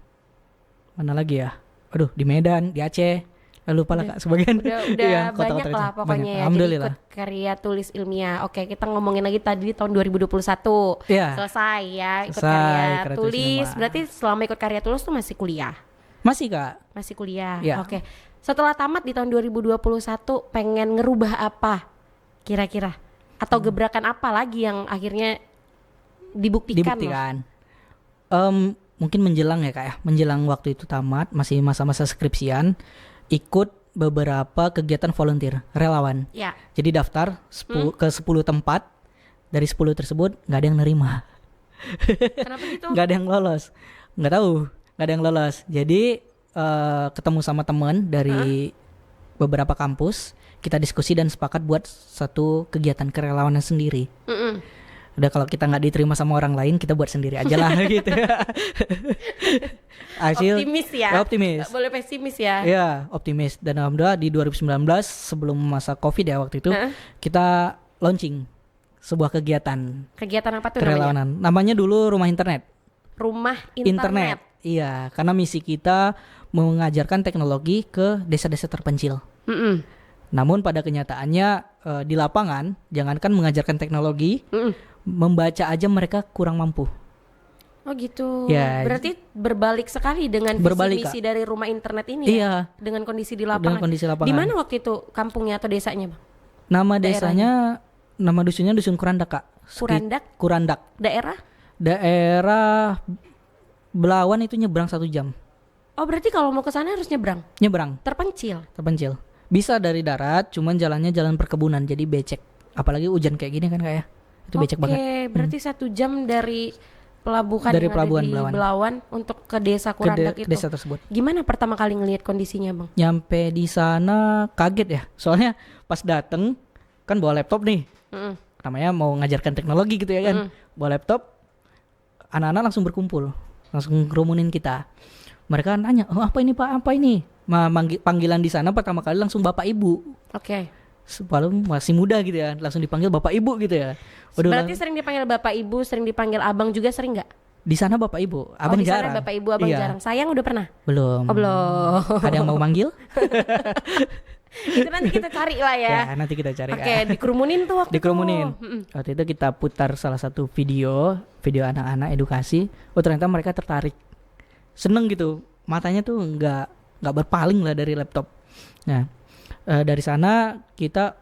mana lagi ya? Aduh, di Medan, di Aceh. Lupa lah Kak sebagian. Udah Iya, banyak kota-kota lah kecil. pokoknya Banyak. ya. Alhamdulillah. Jadi ikut karya tulis ilmiah. Oke, kita ngomongin lagi tadi tahun 2021. Iya. Selesai ya ikut Selesai, karya karya tulis tulis. ilmiah. Berarti selama ikut karya tulis tuh masih kuliah. Masih Kak. Masih kuliah. Iya. Oke. Setelah tamat di tahun 2021 pengen ngerubah apa kira-kira? Atau gebrakan apa lagi yang akhirnya dibuktikan? Mungkin menjelang ya Kak ya. Menjelang waktu itu tamat, masih masa-masa skripsian, ikut beberapa kegiatan volunteer, relawan. Ya. Jadi daftar ke 10 tempat. Dari 10 tersebut nggak ada yang nerima. Kenapa gitu? Nggak ada yang lolos. Nggak tahu. Nggak ada yang lolos. Jadi ketemu sama teman dari beberapa kampus, kita diskusi dan sepakat buat satu kegiatan kerelawanan sendiri. Udah kalau kita nggak diterima sama orang lain, kita buat sendiri aja lah gitu. Optimis ya. Optimis. Nggak boleh pesimis ya. Iya, optimis. Dan alhamdulillah di 2019 sebelum masa Covid ya waktu itu, kita launching sebuah kegiatan. Kegiatan apa tuh kerelawanan. Namanya dulu Rumah Internet. Rumah Internet. Iya, karena misi kita mengajarkan teknologi ke desa-desa terpencil. Namun pada kenyataannya di lapangan, jangankan mengajarkan teknologi, membaca aja mereka kurang mampu. Oh gitu. Ya. Berarti berbalik sekali dengan Berbalik, visi misi dari rumah internet ini Iya. ya? Dengan kondisi di lapangan. Dengan kondisi lapangan. Di mana waktu itu kampungnya atau desanya, Bang? Nama desanya, nama dusunnya Dusun Kurandak, Kak. Kurandak? Kurandak. Daerah Belawan itu nyebrang 1 jam. Oh berarti kalau mau ke sana harus nyebrang? Nyebrang. Terpencil? Terpencil. Bisa dari darat, cuman jalannya jalan perkebunan, jadi becek. Apalagi hujan kayak gini kan kayak. Itu becek banget. Oke, berarti 1 jam dari pelabuhan Dari yang pelabuhan ada di Belawan. Belawan untuk ke desa Kurandak Ke itu. desa tersebut. Gimana pertama kali ngelihat kondisinya, Bang? Nyampe di sana kaget ya. Soalnya pas dateng kan bawa laptop nih. Mm-mm. Namanya mau ngajarkan teknologi gitu ya kan. Bawa laptop, anak-anak langsung berkumpul, langsung kerumunin kita. Mereka nanya, oh apa ini Pak, apa ini? Panggilan di sana pertama kali langsung Bapak Ibu. Oke. Walaupun masih muda gitu ya, langsung dipanggil Bapak Ibu gitu ya. Berarti sering dipanggil Bapak Ibu, sering dipanggil Abang juga sering nggak? Di sana Bapak Ibu, Abang di sana jarang. Bapak Ibu, Abang Iya. jarang. Sayang udah pernah? Belum. Oh belum. Ada yang mau manggil? Itu nanti kita cari lah ya. Ya, nanti kita cari. Oke, dikerumunin tuh waktu Dikerumunin. itu. Mm-mm. Waktu itu kita putar salah satu video anak-anak edukasi. Oh ternyata mereka tertarik, seneng gitu. Matanya tuh nggak berpaling lah dari laptop. Nah dari sana kita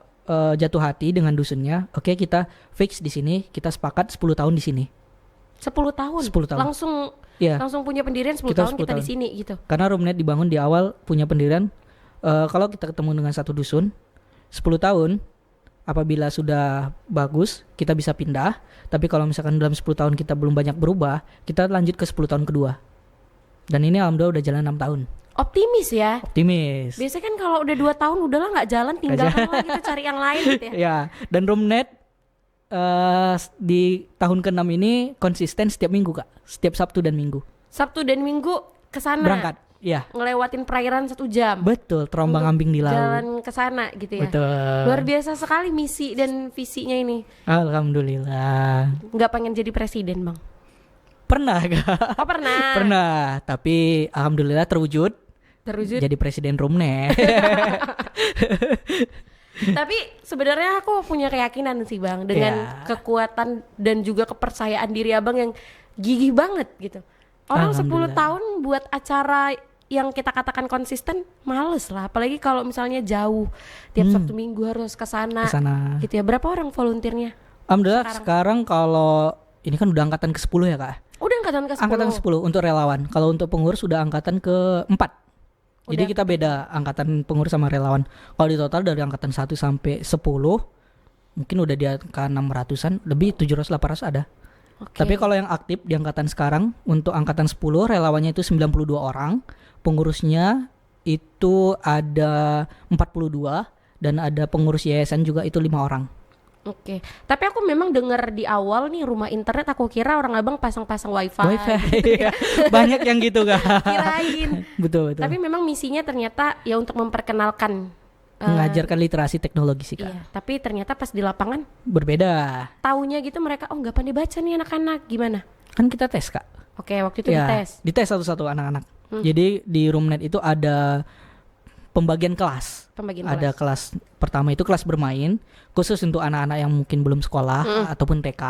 jatuh hati dengan dusunnya. Oke, kita fix di sini. Kita sepakat 10 tahun di sini. 10 tahun. 10 tahun. Langsung Iya. punya pendirian 10 Kita tahun 10 kita di tahun. sini gitu. Karena Roomnet dibangun di awal punya pendirian. Kalau kita ketemu dengan satu dusun 10 tahun, apabila sudah bagus kita bisa pindah. Tapi kalau misalkan dalam 10 tahun kita belum banyak berubah, kita lanjut ke 10 tahun kedua. Dan ini alhamdulillah udah jalan 6 tahun. Optimis ya. Optimis. Biasanya kan kalau udah 2 tahun udahlah nggak jalan, tinggalkan lah kita cari yang lain gitu ya. Ya, dan Roomnet di tahun ke-6 ini konsisten setiap minggu, Kak. Setiap Sabtu dan Minggu. Sabtu dan Minggu kesana. Berangkat. Ya. Ngelewatin perairan 1 jam. Betul, terombang-ambing di laut. Jalan ke sana gitu ya. Betul. Luar biasa sekali misi dan visinya ini. Alhamdulillah. Nggak pengen jadi presiden, Bang? Pernah, Kak. Oh pernah. Pernah, tapi alhamdulillah terwujud. Jadi presiden Roomnet. Tapi sebenarnya aku punya keyakinan sih, Bang, dengan kekuatan dan juga kepercayaan diri Abang yang gigih banget gitu. Orang 10 tahun buat acara yang kita katakan konsisten males lah, apalagi kalau misalnya jauh tiap Sabtu Minggu harus ke sana gitu ya. Berapa orang volunteernya? Alhamdulillah sekarang kalau ini kan udah angkatan ke-10 ya, Kak. Udah angkatan ke-10. Angkatan ke-10 untuk relawan. Kalau untuk pengurus sudah angkatan ke-4. Jadi kita beda angkatan pengurus sama relawan. Kalau di total dari angkatan 1 sampai 10 mungkin udah di angka 600-an, lebih 700-800 ada. Tapi kalau yang aktif di angkatan sekarang untuk angkatan 10 relawannya itu 92 orang, pengurusnya itu ada 42 dan ada pengurus yayasan juga itu 5 orang. Oke. Tapi aku memang dengar di awal nih rumah internet, aku kira orang Abang pasang-pasang wifi. Iya. Banyak yang gitu, Kak. Kirain. Betul. Tapi memang misinya ternyata ya untuk memperkenalkan, mengajarkan literasi teknologi sih, Kak. iya. Tapi ternyata pas di lapangan Berbeda. taunya gitu mereka nggak pandai baca nih anak-anak, gimana? Kan kita tes, Kak. Oke, waktu itu dites. Dites satu-satu anak-anak. Jadi di Roomnet itu ada pembagian kelas. Ada kelas pertama itu kelas bermain, khusus untuk anak-anak yang mungkin belum sekolah ataupun TK.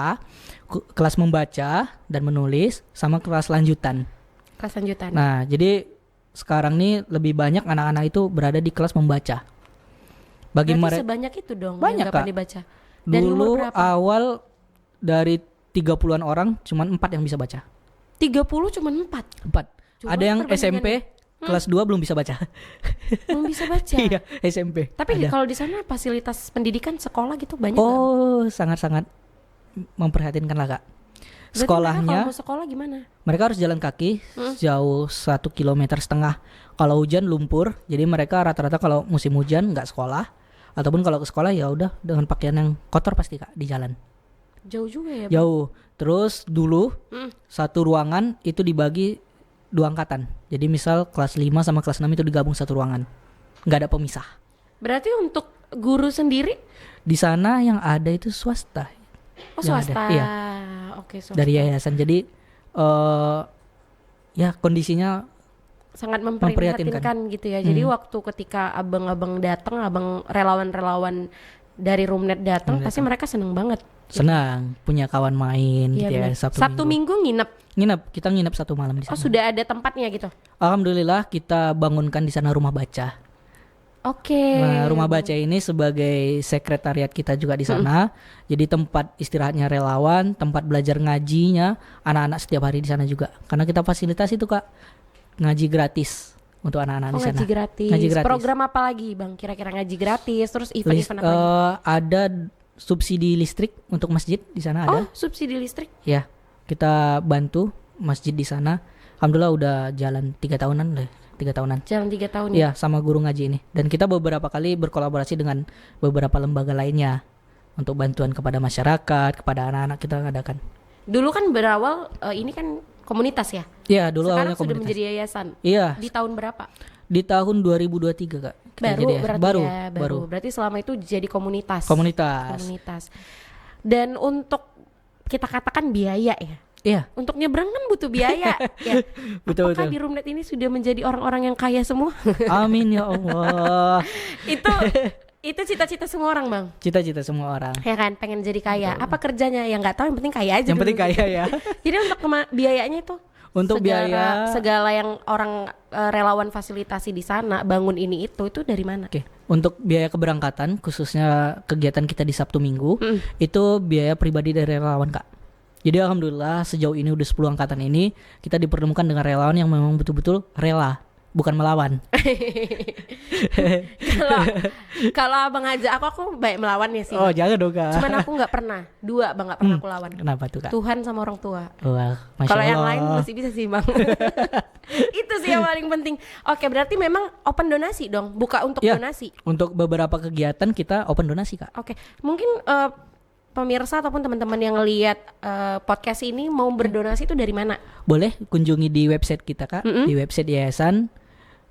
Kelas membaca dan menulis, sama kelas lanjutan. Kelas lanjutan. Nah, jadi sekarang nih lebih banyak anak-anak itu berada di kelas membaca. Bagi berarti sebanyak itu dong banyak, yang nggak Kak. pandai baca. Dan Dulu umur berapa? awal dari 30-an orang cuman 4 yang bisa baca. 30 cuma 4. 4. Ada yang SMP kelas 2 belum bisa baca. Belum bisa baca. Iya, SMP. Tapi ada. kalau di sana fasilitas pendidikan sekolah gitu banyak Oh, sangat-sangat memperhatinkan lah, Kak. Berarti Sekolahnya mereka kalau mau sekolah gimana? mereka harus jalan kaki jauh 1,5 kilometer. Kalau hujan lumpur, jadi mereka rata-rata kalau musim hujan nggak sekolah, ataupun kalau ke sekolah ya udah dengan pakaian yang kotor pasti, Kak, di jalan. Jauh juga ya, Bang? Jauh. Terus dulu satu ruangan itu dibagi 2 angkatan. Jadi misal kelas 5 sama kelas 6 itu digabung satu ruangan. Nggak ada pemisah. Berarti untuk guru sendiri? Di sana yang ada itu swasta. Oh, Yang swasta. ada, iya. Oke, swasta. Dari yayasan. Jadi ya kondisinya sangat memprihatinkan gitu ya. Jadi waktu ketika abang-abang datang, abang relawan-relawan dari Roomnet datang, pasti mereka seneng banget. Senang punya kawan main Iya, gitu ya. benar. Sabtu minggu Kita nginep 1 malam di sana. Oh, sudah ada tempatnya gitu. Alhamdulillah kita bangunkan di sana rumah baca. Oke. Nah, rumah baca ini sebagai sekretariat kita juga di sana. Jadi tempat istirahatnya relawan, tempat belajar ngajinya anak-anak setiap hari di sana juga. Karena kita fasilitasi itu Kak, ngaji gratis untuk anak-anak di sana. Ngaji gratis. Ngaji gratis. Program apa lagi Bang? Kira-kira ngaji gratis, terus event-event apa lagi? Ada subsidi listrik untuk masjid di sana ada. Oh, subsidi listrik. Ya, kita bantu masjid di sana. Alhamdulillah udah jalan 3 tahunan lah. 3 tahunan. Jalan 3 tahun Iya, sama guru ngaji ini. Dan kita beberapa kali berkolaborasi dengan beberapa lembaga lainnya untuk bantuan kepada masyarakat, kepada anak-anak kita adakan. Dulu kan berawal ini kan komunitas ya. Iya, dulu Sekarang awalnya sudah komunitas. menjadi yayasan. Iya, Di tahun berapa? di tahun 2023 Kak. kita Baru jadi berarti baru, ya, baru. Berarti selama itu jadi komunitas. Komunitas. Dan untuk kita katakan biaya ya. Iya, Untuk nyebrang kan butuh biaya ya. betul Apakah betul. di Roomnet ini sudah menjadi orang-orang yang kaya semua? Amin ya Allah. itu cita-cita semua orang Bang. Cita-cita semua orang. Ya kan, pengen jadi kaya. Apa kerjanya? Ya nggak tahu, yang penting kaya aja Yang dulu. penting kaya ya. Jadi untuk biayanya itu Untuk biaya segala yang orang relawan fasilitasi di sana bangun ini itu dari mana? Oke, untuk biaya keberangkatan khususnya kegiatan kita di Sabtu Minggu itu biaya pribadi dari relawan Kak. Jadi alhamdulillah sejauh ini udah 10 angkatan ini kita dipertemukan dengan relawan yang memang betul-betul rela, bukan melawan. Kalau abang ajak aku baik melawannya sih. Oh jangan dong Kak. Cuman aku nggak pernah, bang nggak pernah aku lawan. Kenapa tuh Kak? Tuhan sama orang tua. Wah, Masya Kalau yang Allah. lain masih bisa sih bang. Itu sih yang paling penting. Oke, berarti memang open donasi dong, buka untuk Ya, donasi. Untuk beberapa kegiatan kita open donasi Kak. Oke, mungkin pemirsa ataupun teman-teman yang ngelihat podcast ini mau berdonasi itu dari mana? Boleh kunjungi di website kita Kak, di website Yayasan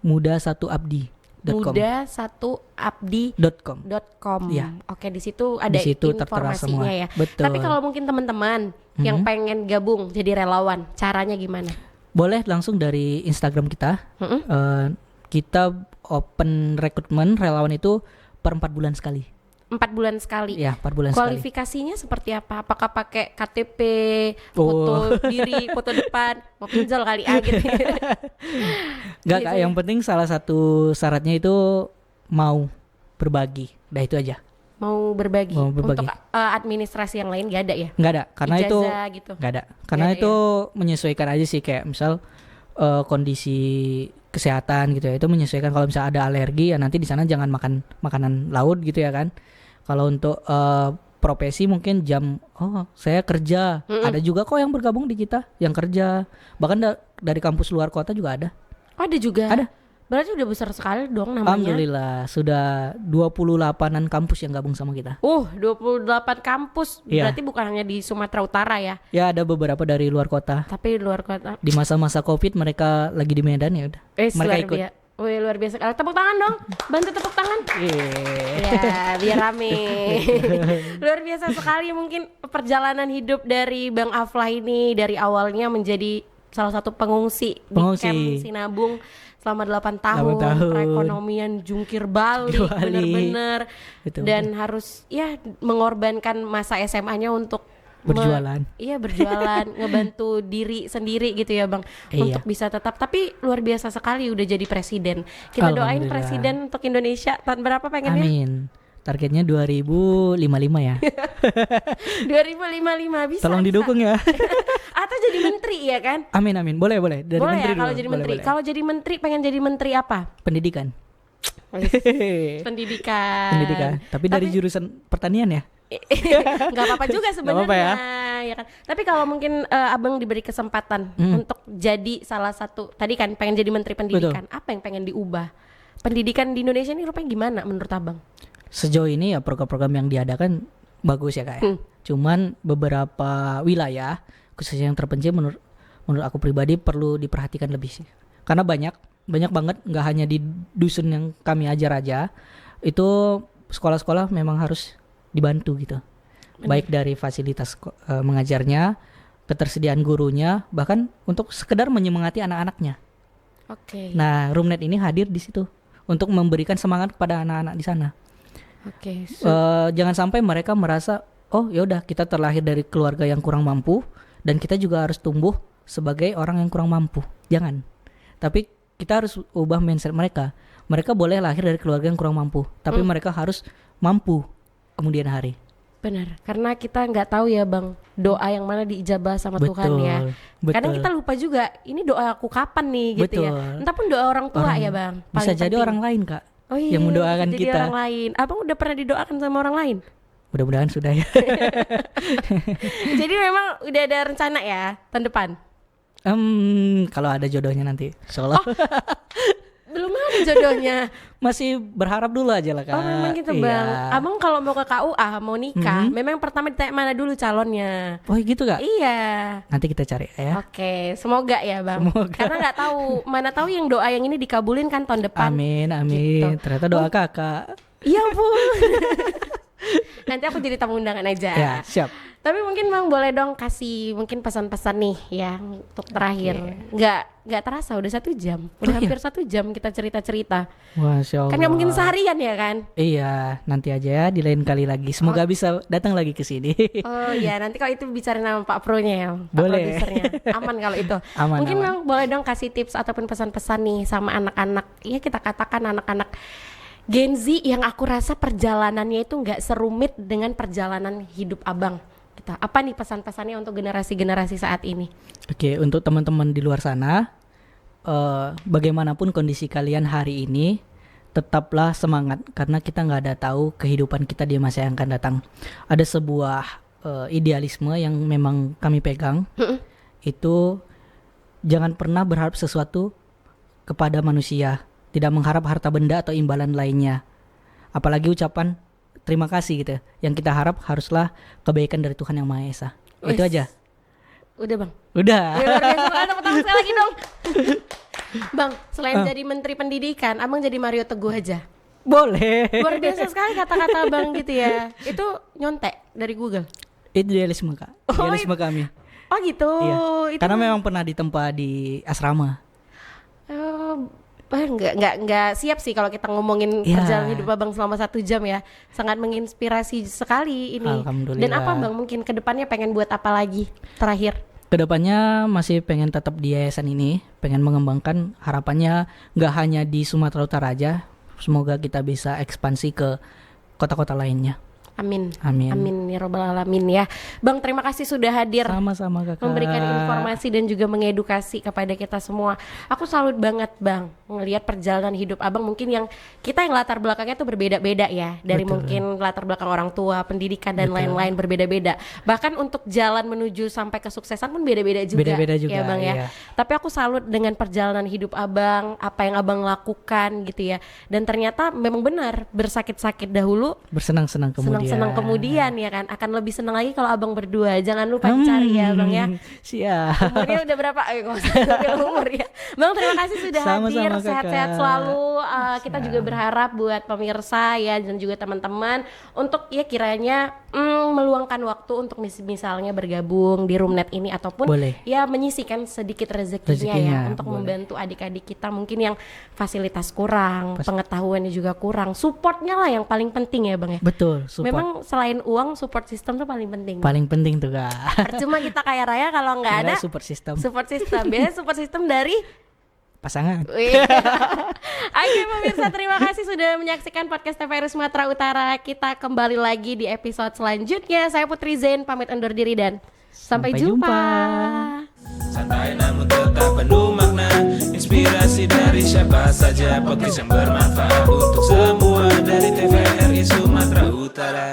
Muda1Abdi.com. Muda1Abdi.com. Iya. Oke, di situ ada Di situ tertera informasinya semua. ya. Betul. Tapi kalau mungkin teman-teman yang pengen gabung jadi relawan, caranya gimana? Boleh langsung dari Instagram kita. Kita open rekrutmen relawan itu per 4 bulan sekali. 4 bulan sekali. Ya, 4 bulan sekali. Kualifikasinya seperti apa? Apakah pakai KTP, foto diri, foto depan, mau pinjol kali gitu. Enggak Kak, yang penting salah satu syaratnya itu mau berbagi. Udah itu aja. Mau berbagi. Mau berbagi. Untuk administrasi yang lain gak ada ya? Enggak ada, karena itu Ijazah gitu. enggak ada. Karena Nggak ada itu menyesuaikan aja sih, kayak misal kondisi kesehatan gitu ya. Itu menyesuaikan, kalau misal ada alergi ya nanti di sana jangan makan makanan laut gitu ya kan. Kalau untuk profesi mungkin saya kerja. Ada juga kok yang bergabung di kita yang kerja. Bahkan dari kampus luar kota juga ada. Oh, ada juga? Ada. Berarti udah besar sekali dong namanya. Alhamdulillah sudah 28-an kampus yang gabung sama kita. 28 kampus. Iya. Berarti bukan hanya di Sumatera Utara ya, Ya ada beberapa dari luar kota. tapi di luar kota. Di masa-masa Covid mereka lagi di Medan ya udah. Mereka ikut. Luar biasa. Tepuk tangan dong. Bantu tepuk tangan. Iya. Ya, biar rame. Luar biasa sekali mungkin perjalanan hidup dari Bang Aflah ini, dari awalnya menjadi salah satu pengungsi. Di Camp Sinabung selama 8 tahun. Perekonomian jungkir balik bener-bener. Dan harus mengorbankan masa SMA-nya untuk berjualan. Berjualan, ngebantu diri sendiri gitu ya Bang, untuk bisa tetap. Tapi luar biasa sekali udah jadi presiden. Kita doain presiden untuk Indonesia tahun berapa pengennya? Amin. Targetnya 2055 ya. 2055 bisa. Tolong didukung ya. Atau jadi menteri ya kan? Amin. Boleh. Dari boleh menteri ya kalau dulu. jadi menteri. Kalau jadi menteri pengen jadi menteri apa? Pendidikan. Pendidikan. Tapi dari jurusan pertanian ya. Nggak apa-apa juga sebenarnya ya kan. Tapi kalau mungkin abang diberi kesempatan untuk jadi salah satu, tadi kan pengen jadi menteri pendidikan. Betul. Apa yang pengen diubah? Pendidikan di Indonesia ini rupanya gimana menurut abang? Sejauh ini ya program-program yang diadakan bagus ya Kak ya. Cuman beberapa wilayah khususnya yang terpencil menurut aku pribadi perlu diperhatikan lebih sih. Karena banyak banget, nggak hanya di dusun yang kami ajar aja, itu sekolah-sekolah memang harus dibantu gitu. Baik dari fasilitas mengajarnya, ketersediaan gurunya, bahkan untuk sekedar menyemangati anak-anaknya. Oke. Nah, Roomnet ini hadir di situ untuk memberikan semangat kepada anak-anak di sana. Oke. Jangan sampai mereka merasa oh ya udah kita terlahir dari keluarga yang kurang mampu dan kita juga harus tumbuh sebagai orang yang kurang mampu. Jangan. Tapi kita harus ubah mindset mereka. Mereka boleh lahir dari keluarga yang kurang mampu, tapi mereka harus mampu kemudian hari. Benar, karena kita nggak tahu ya Bang, doa yang mana diijabah sama Tuhan ya. Kadang kita lupa juga, ini doa aku kapan nih gitu ya. Entah pun doa orang tua ya Bang. Bisa jadi orang lain Kak, yang mendoakan jadi kita. Orang lain. Abang udah pernah didoakan sama orang lain? Mudah-mudahan sudah ya. Jadi memang udah ada rencana ya tahun depan? Kalau ada jodohnya nanti, insyaallah. Belum ada jodohnya. Masih berharap dulu aja lah Kak. Oh memang gitu Bang. Abang kalau mau ke KUA mau nikah, memang pertama ditanya mana dulu calonnya. Oh gitu Kak? Iya. Nanti kita cari ya. Oke, semoga ya Bang. Semoga. Karena nggak tahu, mana tahu yang doa yang ini dikabulin kan tahun depan. Amin. Gitu. Ternyata doa Kakak. Iya pun. Nanti aku jadi tamu undangan aja. Ya siap. Tapi mungkin Bang boleh dong kasih mungkin pesan-pesan nih ya untuk terakhir. Nggak terasa udah 1 jam. Udah hampir 1 jam kita cerita-cerita. Masya Allah. Kan nggak mungkin seharian ya kan? Iya, nanti aja ya di lain kali lagi. Semoga bisa datang lagi ke sini. Oh iya, nanti kalau itu bicara nama Pak Pro-nya ya, Pak boleh. Produsernya. Aman kalau itu. Mungkin Bang boleh dong kasih tips ataupun pesan-pesan nih sama anak-anak. Ya kita katakan anak-anak Gen Z yang aku rasa perjalanannya itu nggak serumit dengan perjalanan hidup Abang. Apa nih pesan-pesannya untuk generasi-generasi saat ini? Oke, untuk teman-teman di luar sana, bagaimanapun kondisi kalian hari ini, tetaplah semangat karena kita nggak ada tahu kehidupan kita di masa yang akan datang. Ada sebuah idealisme yang memang kami pegang, itu jangan pernah berharap sesuatu kepada manusia, tidak mengharap harta benda atau imbalan lainnya, apalagi ucapan terima kasih gitu. Yang kita harap haruslah kebaikan dari Tuhan Yang Maha Esa. Itu aja. Udah Bang. Udah. Ya, luar biasa banget, tepuk tangan sekali lagi dong. Bang, selain jadi Menteri Pendidikan, Abang jadi Mario Teguh aja. Boleh. Luar biasa sekali kata-kata Bang gitu ya. Itu nyontek dari Google. Itu idealisme Kak. Idealisme kami. Oh gitu. Iya. Itu karena memang pernah ditempa di asrama. Nggak siap sih kalau kita ngomongin perjalanan hidup Abang selama 1 jam ya. Sangat menginspirasi sekali ini. Alhamdulillah. Dan apa Bang mungkin kedepannya pengen buat apa lagi terakhir? Kedepannya masih pengen tetap di yayasan ini, pengen mengembangkan, harapannya nggak hanya di Sumatera Utara aja. Semoga kita bisa ekspansi ke kota-kota lainnya. Amin. Ya robbal alamin ya. Bang, terima kasih sudah hadir. Sama-sama Kakak. Memberikan informasi dan juga mengedukasi kepada kita semua. Aku salut banget Bang ngelihat perjalanan hidup Abang, mungkin yang kita yang latar belakangnya tuh berbeda-beda ya. Dari mungkin latar belakang orang tua, pendidikan dan lain-lain berbeda-beda. Bahkan untuk jalan menuju sampai kesuksesan pun beda-beda juga. Beda-beda juga ya Bang ya. Tapi aku salut dengan perjalanan hidup Abang, apa yang Abang lakukan gitu ya. Dan ternyata memang benar, bersakit-sakit dahulu, bersenang-senang kemudian ya kan, akan lebih senang lagi kalau Abang berdua. Jangan lupa dicari ya Bang ya. Siap. Umurnya udah berapa? Gak usah umur ya. Bang, terima kasih sudah hadir. Sehat-sehat selalu. Kita juga berharap buat pemirsa ya dan juga teman-teman untuk ya kiranya meluangkan waktu untuk misalnya bergabung di Roomnet ini ataupun ya menyisihkan sedikit rezekinya ya untuk membantu adik-adik kita mungkin yang fasilitas kurang, pengetahuannya juga kurang, supportnya lah yang paling penting ya Bang ya. Betul, support. Memang selain uang, support system tuh paling penting. Paling penting tuh Kak. Percuma kita kaya raya kalau nggak ada support system. Biasanya support system dari pasangan. Oke pemirsa, terima kasih sudah menyaksikan podcast TVRI Sumatera Utara. Kita kembali lagi di episode selanjutnya. Saya Putri Zain pamit undur diri dan sampai jumpa. Santai namun tetap penuh makna, inspirasi dari siapa saja, podcast yang bermanfaat untuk semua dari TVRI Sumatera Utara.